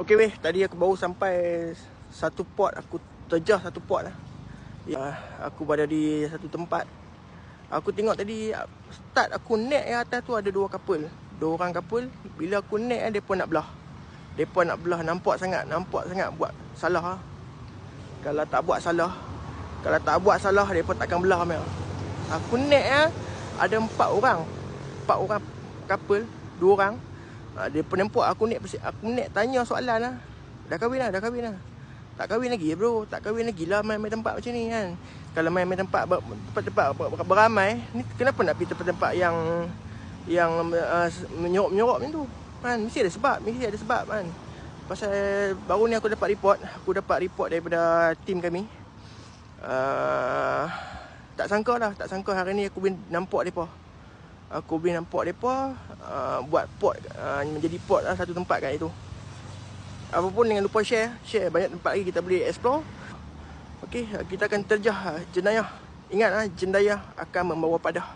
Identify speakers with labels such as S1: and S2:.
S1: Okey weh, tadi aku baru sampai satu port, aku terjah satu port lah. Aku berada di satu tempat. Aku tengok tadi start aku naik yang atas tu ada dua couple. Dua orang couple. Bila aku naik depa nak belah. Depa nak belah, nampak sangat buat salah lah. Kalau tak buat salah depa takkan belah meh. Aku naik ada empat orang couple, dua orang. Dia penempat aku naik tanya soalan lah. Dah kahwin lah? Tak kahwin lagi bro, tak kahwin lagi lah main tempat macam ni kan. Kalau main tempat beramai ni, kenapa nak pergi tempat yang menyorok-menyorok macam tu kan? Mesti ada sebab kan. Pasal baru ni aku dapat report daripada tim kami. Tak sangka hari ni aku boleh nampak depa. Buat port, menjadi port lah satu tempat kat itu. Apapun jangan lupa share banyak tempat lagi kita boleh explore. Okey, kita akan terjah jenayah. Ingat jenayah akan membawa padah.